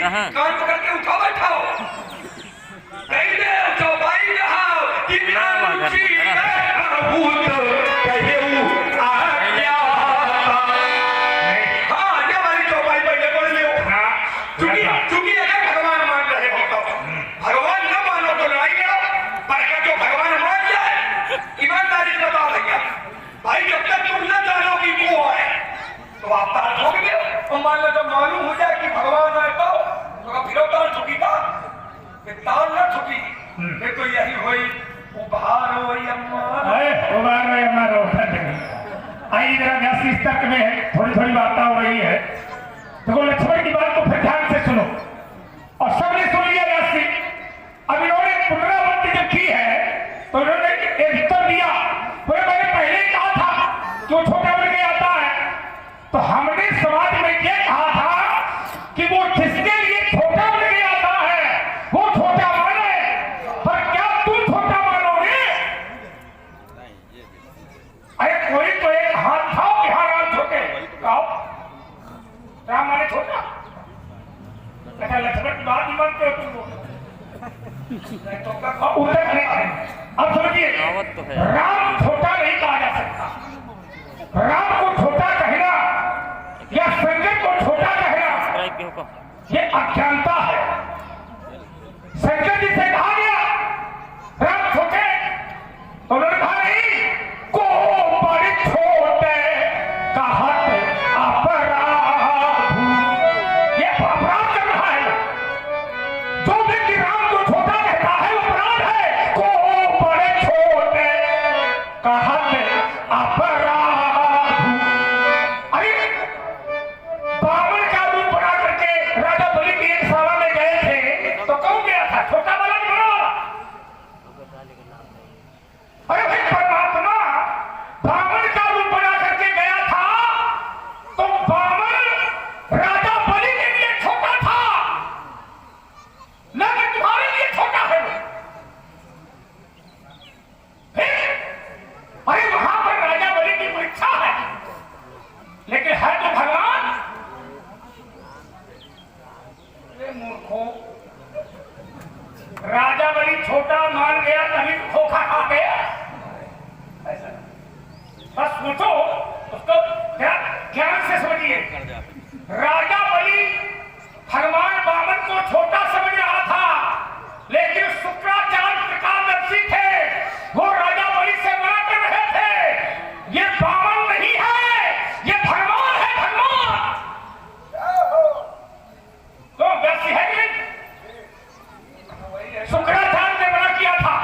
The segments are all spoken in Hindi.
कान पकड़ के उठा बैठाओ, कहीं दे चौपाई में आओ कि बिना रुचि भूत कहे वो आज्ञा। हाँ, ये वाली चौपाई पहले पढ़ लियो। चूंकि अगर भगवान मान रहे हो तो भगवान न मानो तो लड़ाई करो, पर अगर जो भगवान मान जाए, ईमानदारी से बता भैया भाई, जब तक तुम न जानो कि वो है तो आप तार ठोकोगे। और मान लो जब मालूम हो जाए कि भगवान आए तो फिर तार ठुकी था, फिर तार न ठुकी, फिर तो यही हुई उबारो अम्मा आई जरा व्यासी तक में थोड़ी थोड़ी बातें हो रही है, तो लक्ष्मण की बात को फिर ध्यान से सुनो और सबने सुन लिया। व्यासी अब इन्होंने पुनरावृत्ति जब की है तो उन्होंने एक उत्तर दिया, बोले मैंने पहले ही कहा था कि वो छोटा बन के आता है, तो हमने समाज में ये कहा था कि वो जिसके लिए छोटा बन के आता है वो छोटा माने, पर क्या तुम छोटा मानोगे? अरे कोई तो एक हाथ खाओ कि हाँ राम छोटे खाओ, राम माने छोटा। अच्छा लक्ष्मण की बात नहीं मानते हो तुम लोग, उत्तर नहीं। अब समझिए, राम छोटा नहीं कहा जा सकता। राम को छोटा कहना या संजय को छोटा कहना ये अज्ञानता है। संजय जी से कहा गया राम छोटे, तो उन्होंने कहा नहीं, को बड़े छोटे कहत अपराध, ये अपराध कर रहा है। जो व्यक्ति राम को छोटा कहता है वो अपराध है। को बड़े छोटे कहत अपराध। अरे बावन का रूप बना करके राजा बलि की एक सभा में गए थे तो कौन गया था? छोटा वाला नहीं बड़ा वाला। अरे भाई परमात्मा बावन का रूप बना करके गया था तो बावन राजा बलि के लिए छोटा था, न कि तुम्हारे लिए छोटा है। अरे वहां पर राजा बलि की परीक्षा है, लेकिन है तो भगवान। मूर्खों, राजा बलि छोटा मान गया तभी धोखा खा गया। ऐसा बस सोचो, उसको ज्ञान से समझिए। राजा बलि भगवान बामन को छोटा समझ रहा था, लेकिन शुक्राचार्य त्रिकालदर्शी थे, वो राजा बलि से मना कर रहे थे ये बामन नहीं है, ये भगवान है, भगवान। तो वैसी है कि नहीं? शुक्राचार्य ने मना किया था,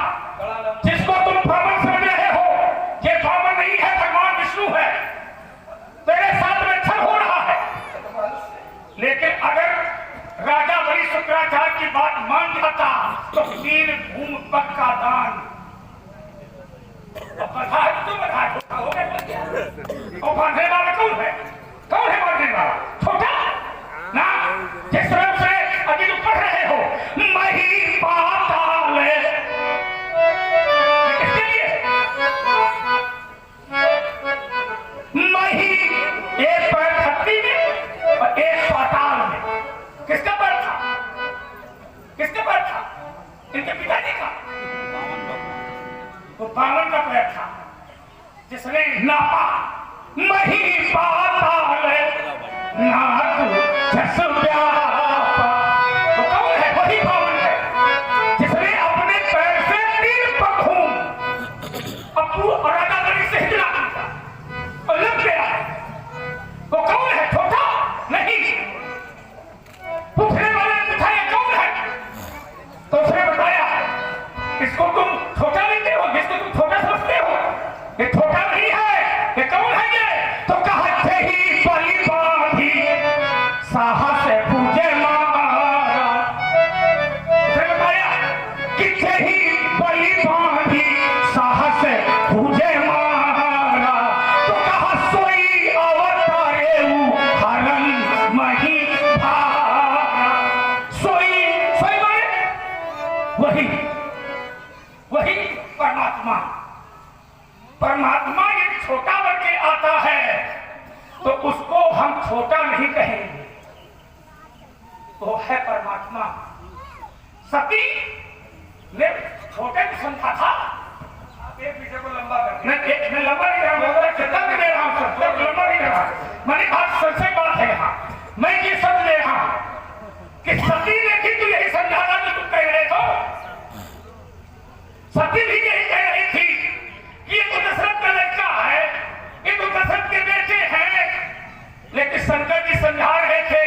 जिसको तुम बामन समझ रहे हो ये बामन नहीं है, भगवान विष्णु है, तेरे साथ में छल हो रहा है। लेकिन अगर राजा बलि शुक्राचार्य की बात मान जाता तो 3 भूम पग का दान। अब बता तुम बता हो गए, और बांधने वाला कौन है? कौन है बांधने वाला? छोटा ना, जिस तरह से अभी तुम पढ़ रहे हो मही पाताल, किसके लिए? मही एक पैर धरती में और एक पाताल में। किसका पैर था? किसका पैर था? इनके पिताजी का। तो बावन का पैर था जिसने नापा मही पाताल नाथ जस व्यापा। तो कौन है? वही बावन है जिसने अपने पैर से 3 पग घूम अपू और राजा बलि से हिला और लग गया। तो कौन है? छोटा नहीं। पूछने वाले ने पूछा ये कौन है, तो उसने बताया इसको तुम छोटा लेते हो, जिसको तुम छोटा समझते हो, ये छोटा नहीं है, ये कौन है? ये तो कहते ही बलि बांधी साहस पूजे मारा। उसने बताया कि ही बलि बांधी साहस पूजे मारा, तो कहा सोई अवतारे हरण मही भारा। सोई सोई माने वही वही परमात्मा। परमात्मा यदि छोटा बन के आता है तो उसको हम छोटा नहीं कहेंगे, वो है परमात्मा। सती ने छोटे को समझा था। एक विषय को लंबा कर मैं लंबा नहीं कर रहा हूँ, चिंता नहीं दे रहा हूँ, सब लंबा नहीं कर रहा। मैंने आज सबसे बात है यहाँ, मैं ये समझ ले रहा हूँ कि सती ने भी तो यही समझाना जो तुम कह रहे हो। सती भी यही कह रही थी कि ये तो दशरथ का लड़का है, ये तो दशरथ के बेटे हैं। लेकिन शंकर जी समझा रहे थे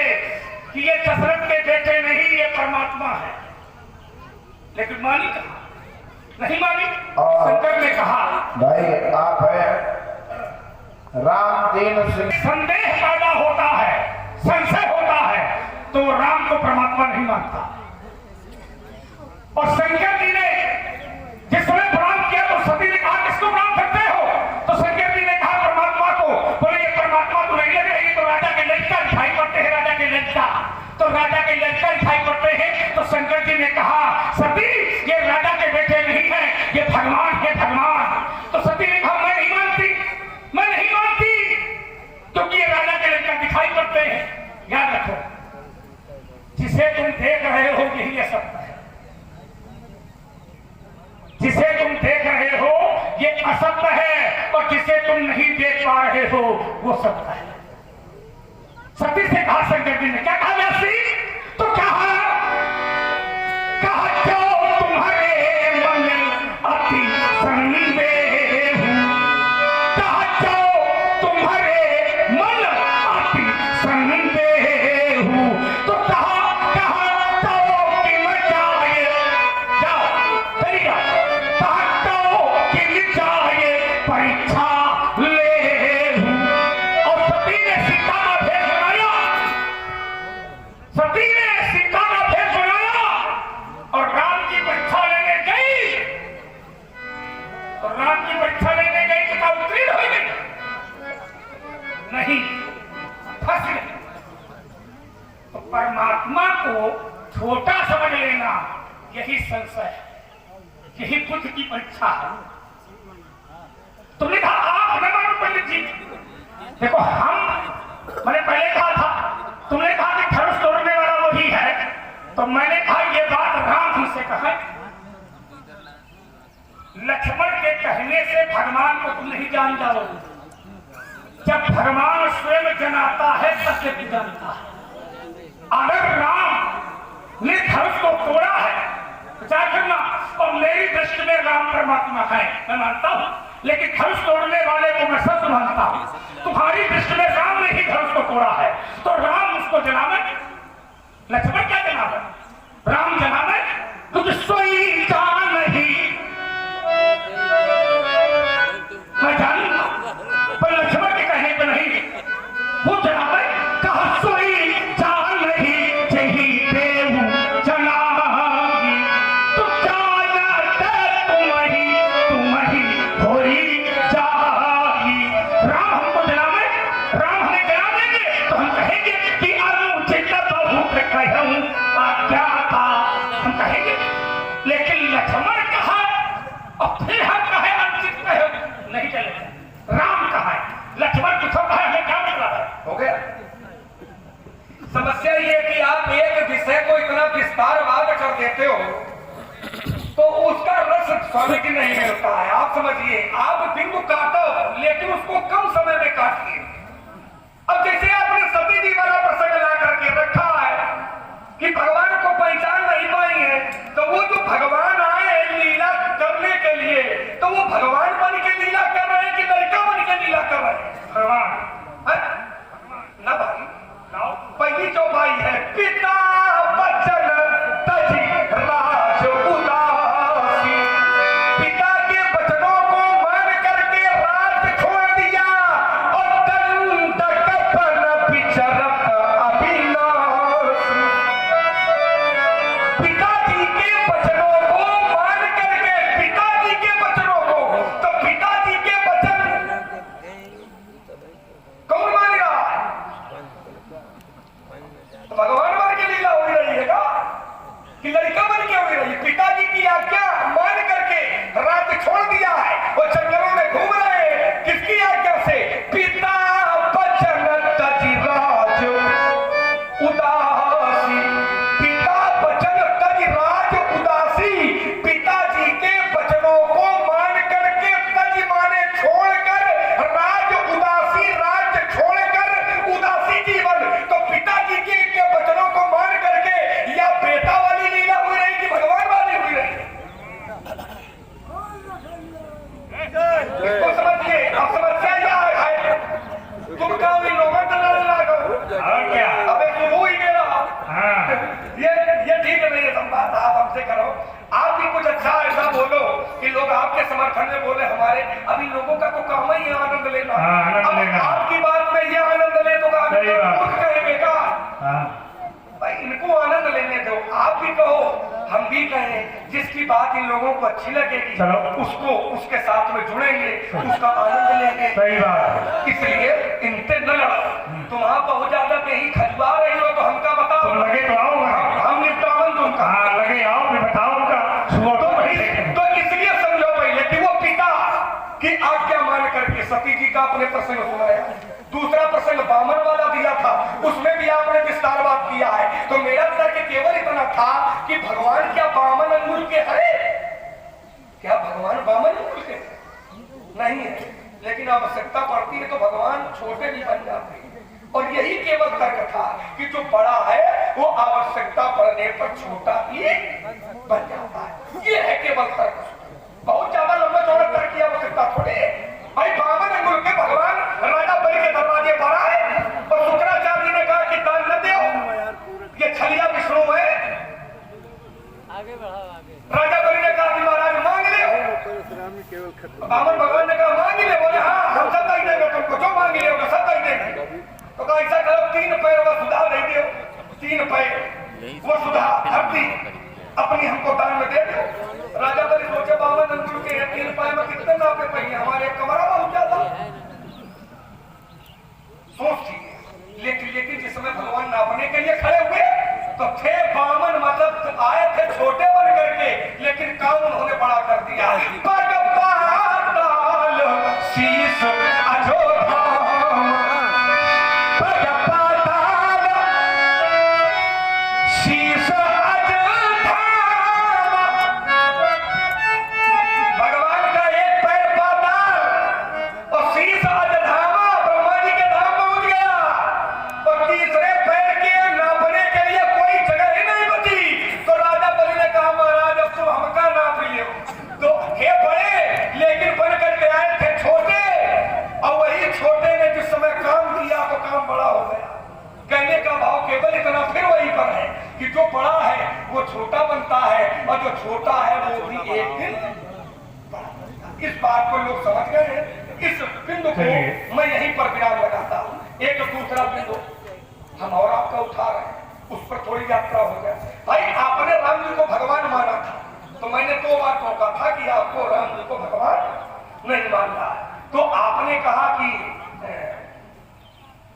कि ये दशरथ के बेटे नहीं, ये परमात्मा है। लेकिन मानी कहा नहीं मानी। शंकर ने कहा भाई आप है राम दीन सिंह। संदेह पैदा होता है, संशय होता है, तो राम को परमात्मा नहीं मानता। और शंकर जी ने जिस समय प्रणाम किया तो सती ने कहा किसको प्रणाम करते हो? तो शंकर जी ने कहा परमात्मा को। बोले ये परमात्मा तो नहीं लग रही, तो राजा के लड़का दिखाई पड़ते हैं, राजा के लड़का। तो राजा के लड़का दिखाई पड़ते हैं। तो शंकर जी ने कहा सती ये राजा के बेटे नहीं है, ये भगवान है, भगवान। तो सती ने कहा मैं नहीं मानती, मैं नहीं मानती, क्योंकि ये राजा के लड़का दिखाई पड़ते हैं। याद रखो, जिसे तुम देख रहे हो यही असत्य है, जिसे तुम देख रहे हो ये असत्य है, और जिसे तुम नहीं देख पा रहे हो वो सत्य है। सती से कहा शंकर जी ने, क्या कहा व्यासी? तो कहा जो तुम्हारे मन अति संदेह, कहा जो तुम्हारे मन अति संदेह, तो कहा तो कि मर जाए, जाओ चली जाओ, कहा तो कि मिट जाए परीक्षा ले। और सती ने सीता का भेष बनाया, सती ने सीता का भेष बनाया और राम की परीक्षा लेने गई। और राम की परीक्षा लेने गई तो क्या उत्तीर्ण हो गई? नहीं, फंस गई। तो परमात्मा को छोटा समझ लेना यही संशय है, यही बुद्ध की परीक्षा है। तुमने कहा आप न मानो पंडित जी। देखो मैंने पहले कहा था, तुमने कहा कि धनुष तोड़ने वाला वही है, तो मैंने कहा ये बात राम जी से कहा। लक्ष्मण के कहने से भगवान को तुम नहीं जान जाओगे। जब भगवान स्वयं जनाता है तब से भी जानता है। अगर राम ने धनुष को तोड़ा है विचार करना, और मेरी दृष्टि में राम परमात्मा है, मैं मानता हूं, लेकिन धनुष तोड़ने वाले को मैं सच मानता हूं। तुम्हारी दृष्टि में राम ने ही धनुष को तोड़ा है, तो राम उसको जनावे, लक्ष्मण क्या जनावे? राम जनावे, क्योंकि सोई जान नहीं मैं जानूंगा, पर लक्ष्मण के कहने पर नहीं। वो जनावे कहा सोई जान नहीं जही देव जनागी, तो जानते तुम ही होई जागी। राम हमको जनावे, राम हमें जना देंगे तो हम कहेंगे कि अनुचित बहुत कहूं क्या था, हम कहेंगे। लेकिन लक्ष्मण कहा और फिर हम कहे अनुचित कहे, नहीं चलेगा। राम कहा है, लक्ष्मण कुछ कहा, हमें क्या मतलब है? हो गया। समस्या ये कि आप एक विषय को इतना विस्तारवाद कर देते हो तो उसका रस स्वामी की नहीं मिलता है। आप समझिए, आप बिंदु काटो लेकिन उसको कम समय में काटिए। अब जैसे आपने सती जी वाला प्रसंग ला करके रखा है कि भगवान को पहचान नहीं पाई है, तो वो जो भगवान आए लीला करने के लिए, तो वो भगवान बन के लीला कर रहे हैं कि लड़का बन के लीला कर रहे हैं? भगवान ना भाई, पहली चौपाई है पिता बचन तजी राज उदासी। पिता के वचनों को मान करके राज छोड़ दिया और दंड कफन विचरत अविनाशी। पिताजी के वचनों को मान करके, पिताजी के वचनों को, तो पिताजी के वचन इसको समझिए। अब समस्या यह है तुम कहो इन लोगों से लड़ने लागो और क्या? अबे तू हो ही गया। हाँ ये ठीक नहीं है संवाद आप हमसे करो। आप भी कुछ अच्छा ऐसा बोलो कि लोग आपके समर्थन में बोले हमारे। अभी लोगों का तो काम ही है आनंद लेना। हाँ, आनंद अब लेना। आपकी बात में ये आनंद ले तो सही बात। मूर्ख कहेंगे का हाँ भाई इनको आनंद लेने दो। आप भी कहो हम भी कहें। जिसकी बात इन लोगों को अच्छी लगेगी चलो। उसको उसके साथ में जुड़ेंगे उसका आनंद लेंगे। सही बात। इसलिए इनसे न लड़ो। तुम आप बहुत ज्यादा कहीं खजुआ रही हो तो हमका बताओ। तुम लगे तो आओ हम निपटावन तुमका। हाँ लगे आओ भी बताओ उनका तो इसलिए समझो पहले कि वो पिता की आज्ञा मान करके सती जी का अपने प्रसंग सुनाया। दूसरा प्रसंग बामन वाला दिया था उसमें भी आपने विस्तार बात किया है। तो मेरा तर्क केवल इतना था कि भगवान क्या बामन अंगुल के है? क्या भगवान बामन अंगुल के नहीं है? लेकिन आवश्यकता पड़ती है तो भगवान छोटे भी बन जाते हैं। और यही केवल तर्क था कि जो बड़ा है वो आवश्यकता पड़ने पर छोटा ही बन जाता है। ये है केवल तर्क। बहुत ज्यादा लंबा चौड़ा तर्क की आवश्यकता थोड़ी है। भाई बामन अंगुल के भगवान राजा बलि के दरवाजे पर आए और शुक्राचार्य जी ने कहा कि दान न दो ये छलिया विष्णु है। राजा बलि ने कहा कि महाराज मांग ले। बामन भगवान ने कहा मांग ले। बोले हाँ हम सब दे देंगे तुमको जो मांग ले सब दे देंगे। तो कहा ऐसा करो 3 पैर वसुधा दे दो। 3 पैर वसुधा धरती अपनी हमको दान में दे दो। राजा बलि सोचे बामन अंगुल के 3 पैर में कितने नापे पहिए हमारे कमरा बहुत ज्यादा सोच थी। लेकिन जिस समय भगवान नापने के लिए खड़े हुए तो थे बामन मतलब आए थे छोटे बन करके लेकिन काम उन्होंने बड़ा कर दिया। शीश अजोधा शीश भगवान का एक पैर पाताल और शीश अजधामा ब्रह्मा जी के धाम पहुंच गया। और तीसरे पैर के नापने के लिए कोई जगह ही नहीं बची। तो राजा बलि ने कहा महाराज अब तुम हमका नाप लियो। तो थे बड़े लेकिन बन करके आए थे छोटे। और वही छोटे ने जिस समय काम किया तो काम बड़ा हो गया। कहने का भाव केवल इतना फिर वही पर है कि जो बड़ा है वो छोटा बनता है और जो छोटा है वो भी एक दिन बड़ा बनता है। इस बात को लोग समझ गए हैं। इस बिंदु को मैं यहीं पर विराम लगाता हूँ। एक दूसरा बिंदु हम और आपका उठा रहे हैं उस पर थोड़ी यात्रा हो जाए। भाई आपने राम जी को भगवान माना था तो मैंने 2 बार टोका था कि आपको राम जी को भगवान नहीं मानना है। तो आपने कहा कि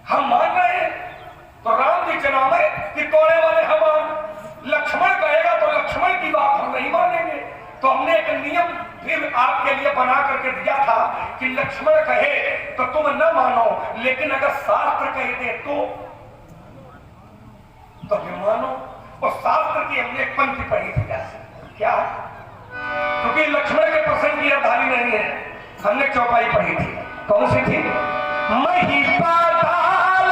हम मान रहे हैं तो राम जी चना में कि तोड़े वाले हम लक्ष्मण कहेगा तो लक्ष्मण की बात हम नहीं मानेंगे। तो हमने एक नियम फिर आपके लिए बना करके दिया था कि लक्ष्मण कहे तो तुम न मानो लेकिन अगर शास्त्र कह दे तो फिर मानो। और शास्त्र की हमने एक पंक्ति पढ़ी थी क्या क्योंकि लक्ष्मण के प्रसंग की अवधानी नहीं है हमने चौपाई पढ़ी थी। कौन सी थी? मही पाताल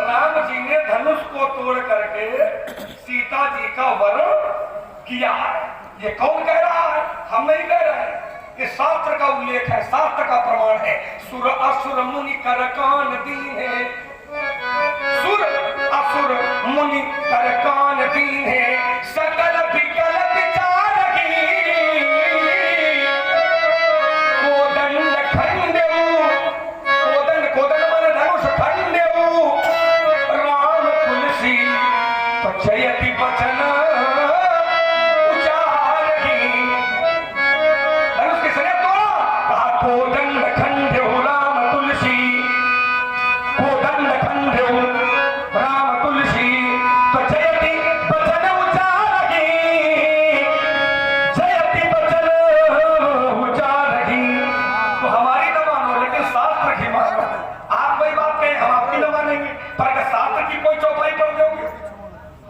राम जी ने धनुष को तोड़ करके सीता जी का वरण किया है। ये कौन कह रहा है? हम नहीं कह रहे हैं। ये शास्त्र का उल्लेख है शास्त्र का प्रमाण है। सुर असुर मुनि कर कान दीने सुर असुर मुनि कर कान दीने सकल विकल विचार कोदंड खंडेऊ कोदंड मन धनुष खंडेऊ राम तुलसी पचयति बचन कोदंड खंडेऊ राम तुलसी कोदंड खंडेऊ राम तुलसी तो जयति बचन उचारही जयति बचन उचारही। तो हमारी न मानो लेकिन शास्त्र की मानो। आप वही बात कहें हम आपकी न मानेंगे पर अगर शास्त्र की कोई चौपाई पढ़ दोगे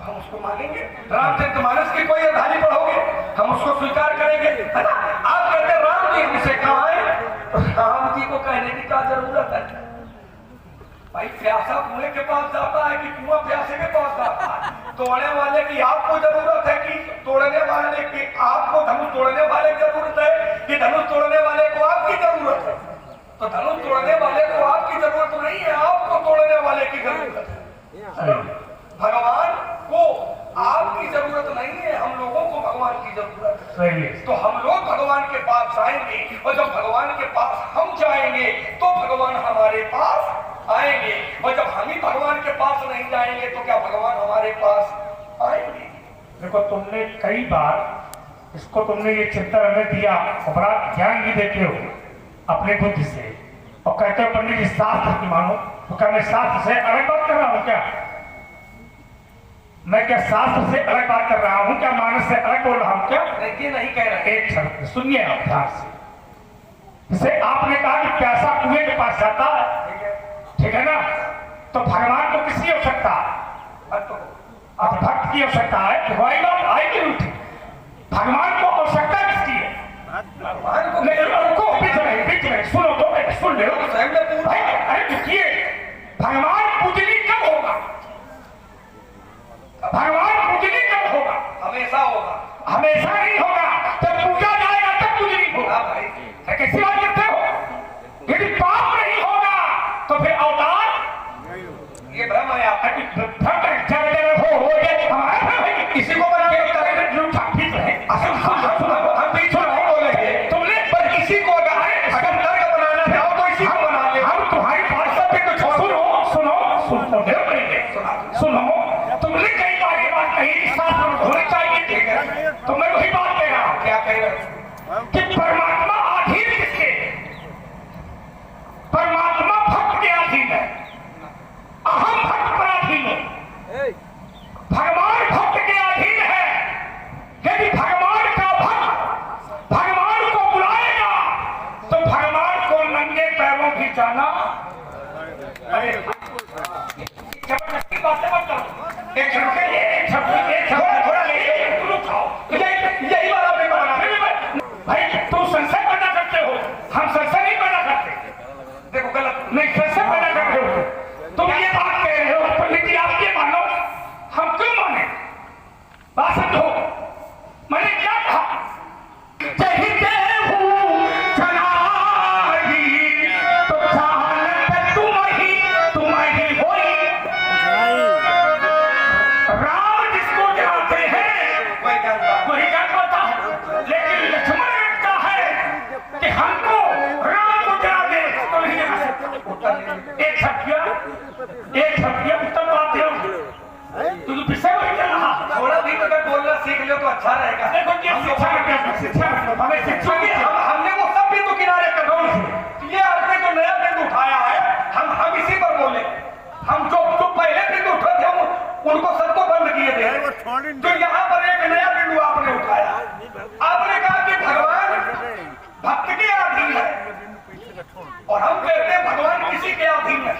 हम उसको मानेंगे। रामचरितमानस की कोई अध्याय पढ़ोगे हम उसको स्वीकार करेंगे है ना। आप कहते राम जी हमसे कहा है राम जी को कहने की क्या जरूरत है? भाई प्यासा कुएं के पास जाता है कि कुआं प्यासे के पास जाता है? तोड़ने वाले की आपको जरूरत है कि तोड़ने वाले की आपको धनुष तोड़ने वाले की जरूरत है कि धनुष तोड़ने वाले को आपकी जरूरत है? तो धनुष तोड़ने वाले को आपकी जरूरत नहीं है, आपको तोड़ने वाले की जरूरत है। भगवान को आपकी जरूरत नहीं है, हम लोगों को भगवान की जरूरत है। सही है। तो हम लोग भगवान के पास आएंगे और जब भगवान के पास हम जाएंगे तो भगवान हमारे पास आएंगे, और जब हम ही भगवान के पास नहीं जाएंगे तो क्या भगवान हमारे पास आएंगे? देखो तुमने कई बार इसको तुमने ये चिंतन हमें दिया और बड़ा ज्ञान भी देते हो अपने बुद्धि से, और कहते हो पंडित जी शास्त्र की मानो। तो क्या मैं शास्त्र से अलग बात कर रहा हूँ क्या? मैं क्या शास्त्र से अलग बात कर रहा हूँ क्या? मानस से अलग बोल रहा हूँ क्या? ये नहीं कह रहे। एक शब्द सुनिए आप ध्यान से। जैसे आपने कहा कि प्यासा कुएं के पास जाता है, ठीक है ना? तो भगवान को किसकी आवश्यकता है? अब भक्त की आवश्यकता है। तो वही बात आएगी उठी, भगवान को आवश्यकता किसकी है? भगवान को रुको, बीच में सुनो तो, सुन ले भाई। अरे देखिए, भगवान पूजनी कब होगा? भगवान पूजनी कब होगा? हमेशा होगा। हमेशा नहीं होगा। जब पूजा जाएगा तब पूजनी होगा। भाई कैसी बात करते हो? यदि पाप नहीं होगा तो फिर अवतार ये भ्रम है। आप किसी को बना हम बीच में नहीं बोलेंगे। तुमने पर किसी को अगर तर्क बनाना चाहो तो इसी को बना ले। हम तुम्हारी बात सब पे तो सुनो, तुमने कई बार ये बात कही शास्त्र होनी चाहिए, ठीक है? तो मैं वही बात कह रहा हूँ। क्या कह रहे हैं कि परमात्मा अधीन किसके? परमात्मा भक्त के अधीन है, अहम भक्त पर अधीन है। भगवान भक्त के अधीन है। यदि भगवान का भक्त भगवान को बुलाएगा तो भगवान को नंगे पैरों भी जाना। अरे जबरदस्ती बातें मत करो। एक थोड़ा यही बात आपने बनाना। भाई तुम संसद पैदा करते हो, हम संसद नहीं पैदा करते। देखो गलत नहीं, संसद पैदा करते हो। तुम ये बात कह रहे हो पंडित जी, आप ये मानो, हम क्यों माने? बात समझो, मैंने क्या कहा? कहते हूँ जनाबी तो जानत तुम ही होई। राम जिसको जानते हैं वही जान पाता, लेकिन लक्ष्मण कहता है कि हमको राम को जान दे तो नहीं जान सकते। एक छपिया उत्तम बात है। तू तो विषय वही चल रहा। थोड़ा भी अगर बोलना सीख लो तो अच्छा रहेगा। देखो क्या शिक्षा हमें शिक्षा की हमने वो सब बिंदु किनारे कर दो। ये आपने जो नया बिंदु उठाया है, हम इसी पर बोले। हम जो पहले बिंदु उठे थे हम उनको सबको बंद किए थे। तो यहाँ पर एक नया बिंदु आपने उठाया। आपने कहा कि भगवान भक्त के अधीन है, और हम कहते हैं भगवान किसी के अधीन है।